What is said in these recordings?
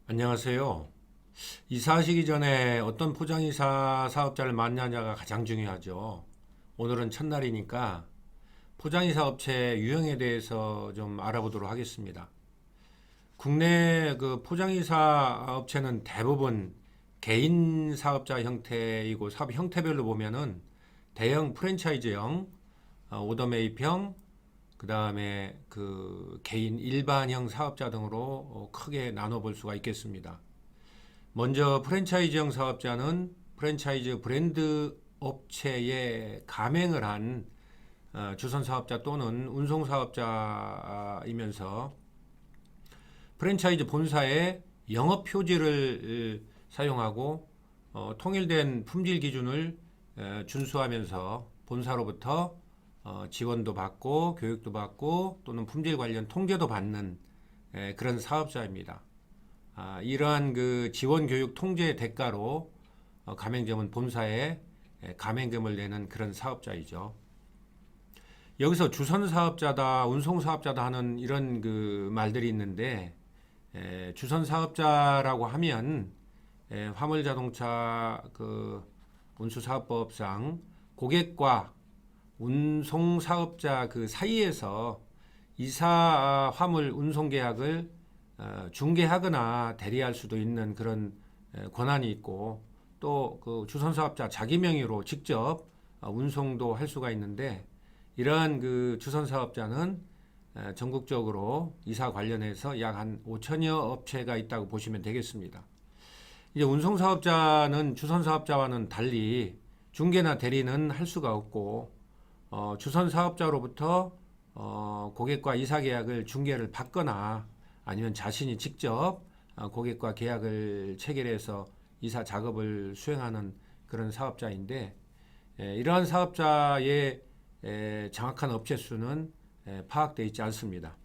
안녕하세요. 이사하시기 전에 어떤 포장이사 사업자를 만나냐가 가장 중요하죠. 오늘은 첫날이니까 포장이사 업체 유형에 대해서 좀 알아보도록 하겠습니다. 국내 그 포장이사 업체는 대부분 개인 사업자 형태이고 사업 형태별로 보면은 대형 프랜차이즈형, 오더메이드형, 그 다음에 그 개인 일반형 사업자 등으로 크게 나눠볼 수가 있겠습니다. 먼저 프랜차이즈형 사업자는 프랜차이즈 브랜드 업체에 가맹을 한 주선 사업자 또는 운송 사업자이면서 프랜차이즈 본사의 영업 표지를 사용하고 통일된 품질 기준을 준수하면서 본사로부터 지원도 받고 교육도 받고 또는 품질 관련 통제도 받는 그런 사업자입니다. 이러한 그 지원 교육 통제 대가로 가맹점은 본사에 가맹금을 내는 그런 사업자이죠. 여기서 주선 사업자다, 운송 사업자다 하는 이런 그 말들이 있는데 주선 사업자라고 하면 화물 자동차 그 운수사업법상 고객과 운송 사업자 그 사이에서 이사 화물 운송 계약을 중개하거나 대리할 수도 있는 그런 권한이 있고 또 그 주선 사업자 자기 명의로 직접 운송도 할 수가 있는데 이러한 그 주선 사업자는 전국적으로 이사 관련해서 약 한 5천여 업체가 있다고 보시면 되겠습니다. 이제 운송 사업자는 주선 사업자와는 달리 중개나 대리는 할 수가 없고 주선 사업자로부터 고객과 이사 계약을 중개를 받거나 아니면 자신이 직접 고객과 계약을 체결해서 이사 작업을 수행하는 그런 사업자인데 이러한 사업자의 정확한 업체 수는 파악되어 있지 않습니다.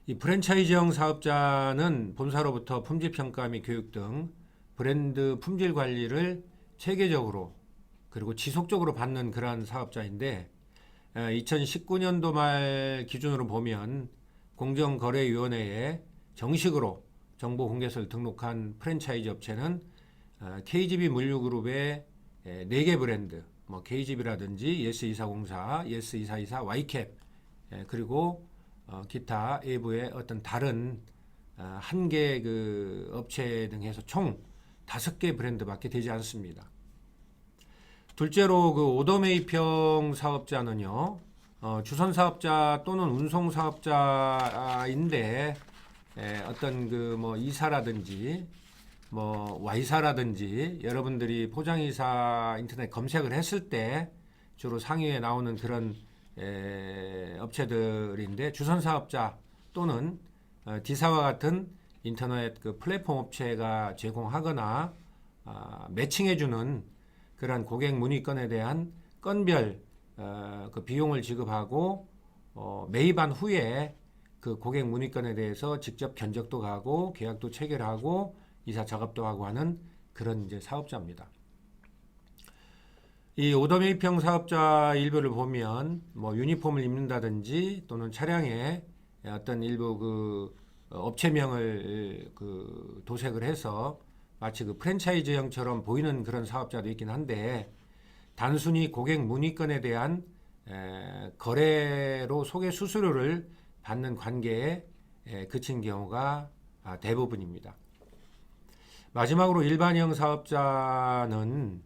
이 프랜차이즈형 사업자는 본사로부터 품질 평가 및 교육 등 브랜드 품질 관리를 체계적으로 그리고 지속적으로 받는 그러한 사업자인데 2019년도 말 기준으로 보면 공정거래위원회에 정식으로 정보공개서를 등록한 프랜차이즈 업체는 KGB 물류그룹의 4개 브랜드, 뭐 KGB라든지 예스2404, 예스2424, YCAP 그리고 기타 외부의 어떤 다른 한 개 그 업체 등 해서 총 5개 브랜드밖에 되지 않습니다. 둘째로 그 오더메이평 사업자는요, 주선 사업자 또는 운송 사업자인데 어떤 그 뭐 이사라든지 뭐 Y사라든지 여러분들이 포장이사 인터넷 검색을 했을 때 주로 상위에 나오는 그런 업체들인데 주선 사업자 또는 D사와 같은 인터넷 그 플랫폼 업체가 제공하거나 매칭해주는 그러한 고객 문의 건에 대한 건별 그 비용을 지급하고 매입한 후에 그 고객 문의건에 대해서 직접 견적도 가고 계약도 체결하고 이사 작업도 하고 하는 그런 이제 사업자입니다. 이 오더메이평 사업자 일부를 보면 뭐 유니폼을 입는다든지 또는 차량에 어떤 일부 그 업체명을 그 도색을 해서 마치 그 프랜차이즈형처럼 보이는 그런 사업자도 있긴 한데 단순히 고객 문의건에 대한 거래로 소개 수수료를 받는 관계에 그친 경우가 대부분입니다. 마지막으로 일반형 사업자는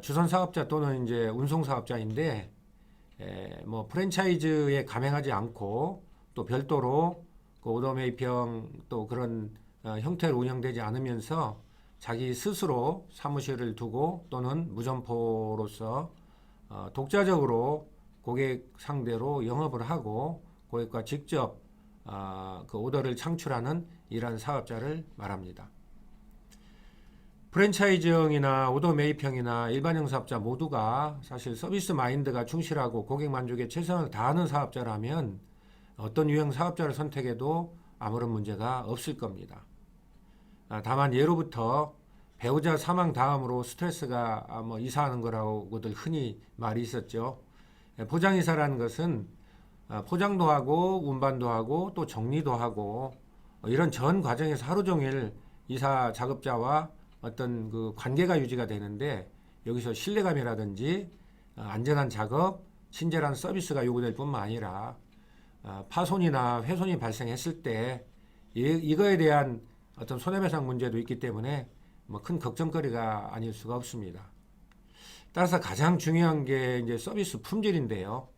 주선 사업자 또는 이제 운송 사업자인데 뭐 프랜차이즈에 가맹하지 않고 또 별도로 그 오더메이평 또 그런 형태로 운영되지 않으면서 자기 스스로 사무실을 두고 또는 무점포로서 독자적으로 고객 상대로 영업을 하고 고객과 직접 그 오더를 창출하는 이러한 사업자를 말합니다. 프랜차이즈형이나 오더메이평이나 일반형 사업자 모두가 사실 서비스 마인드가 충실하고 고객 만족에 최선을 다하는 사업자라면 어떤 유형 사업자를 선택해도 아무런 문제가 없을 겁니다. 다만 예로부터 배우자 사망 다음으로 스트레스가 뭐 이사하는 거라고들 흔히 말이 있었죠. 포장이사라는 것은 포장도 하고 운반도 하고 또 정리도 하고 이런 전 과정에서 하루 종일 이사 작업자와 어떤 그 관계가 유지가 되는데 여기서 신뢰감이라든지 안전한 작업, 친절한 서비스가 요구될 뿐만 아니라 파손이나 훼손이 발생했을 때 이거에 대한 어떤 손해배상 문제도 있기 때문에 뭐 큰 걱정거리가 아닐 수가 없습니다. 따라서 가장 중요한 게 이제 서비스 품질인데요.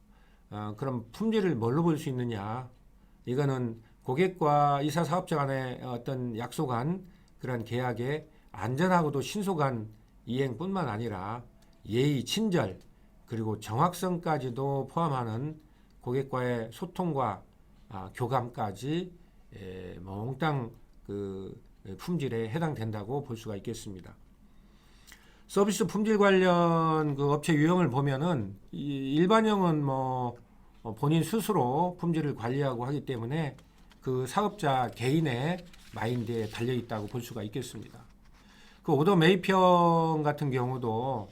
그럼 품질을 뭘로 볼 수 있느냐? 이거는 고객과 이사 사업자 간의 어떤 약속한 그런 계약의 안전하고도 신속한 이행뿐만 아니라 예의, 친절, 그리고 정확성까지도 포함하는 고객과의 소통과 교감까지 몽땅 그 품질에 해당된다고 볼 수가 있겠습니다. 서비스 품질 관련 그 업체 유형을 보면은 일반형은 뭐 본인 스스로 품질을 관리하고 하기 때문에 그 사업자 개인의 마인드에 달려 있다고 볼 수가 있겠습니다. 그 오더 매입형 같은 경우도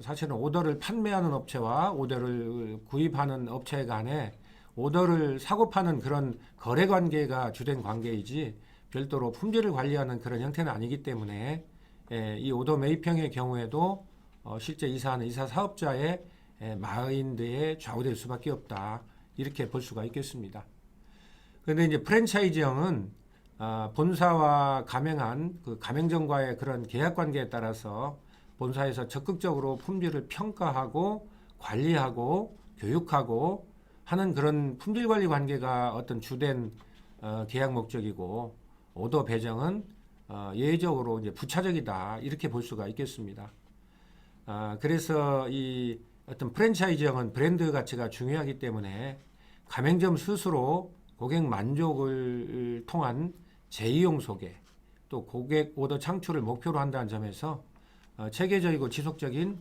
사실은 오더를 판매하는 업체와 오더를 구입하는 업체 간에 오더를 사고 파는 그런 거래 관계가 주된 관계이지 별도로 품질을 관리하는 그런 형태는 아니기 때문에 이 오더 매입형의 경우에도 실제 이사하는 이사 사업자의 마인드에 좌우될 수밖에 없다. 이렇게 볼 수가 있겠습니다. 그런데 이제 프랜차이즈형은 본사와 가맹한 그 가맹점과의 그런 계약 관계에 따라서 본사에서 적극적으로 품질을 평가하고 관리하고 교육하고 하는 그런 품질 관리 관계가 어떤 주된 계약 목적이고 오더 배정은 예외적으로 이제 부차적이다 이렇게 볼 수가 있겠습니다. 그래서 이 어떤 프랜차이즈형은 브랜드 가치가 중요하기 때문에 가맹점 스스로 고객 만족을 통한 재이용 소개 또 고객 오더 창출을 목표로 한다는 점에서 체계적이고 지속적인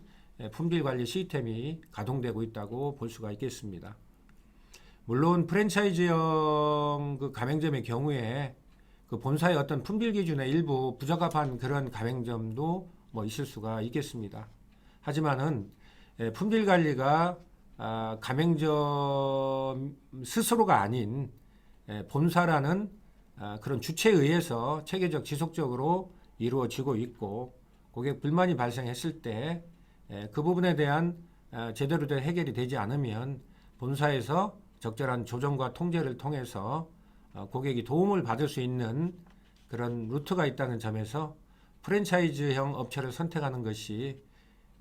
품질 관리 시스템이 가동되고 있다고 볼 수가 있겠습니다. 물론 프랜차이즈형 그 가맹점의 경우에 그 본사의 어떤 품질 기준에 일부 부적합한 그런 가맹점도 뭐 있을 수가 있겠습니다. 하지만은 품질 관리가 가맹점 스스로가 아닌 본사라는 그런 주체에 의해서 체계적 지속적으로 이루어지고 있고 고객 불만이 발생했을 때 그 부분에 대한 제대로 된 해결이 되지 않으면 본사에서 적절한 조정과 통제를 통해서 고객이 도움을 받을 수 있는 그런 루트가 있다는 점에서 프랜차이즈형 업체를 선택하는 것이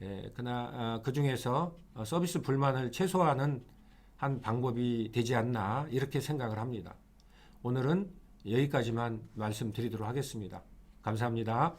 그 중에서 서비스 불만을 최소화하는 한 방법이 되지 않나 이렇게 생각을 합니다. 오늘은 여기까지만 말씀드리도록 하겠습니다. 감사합니다.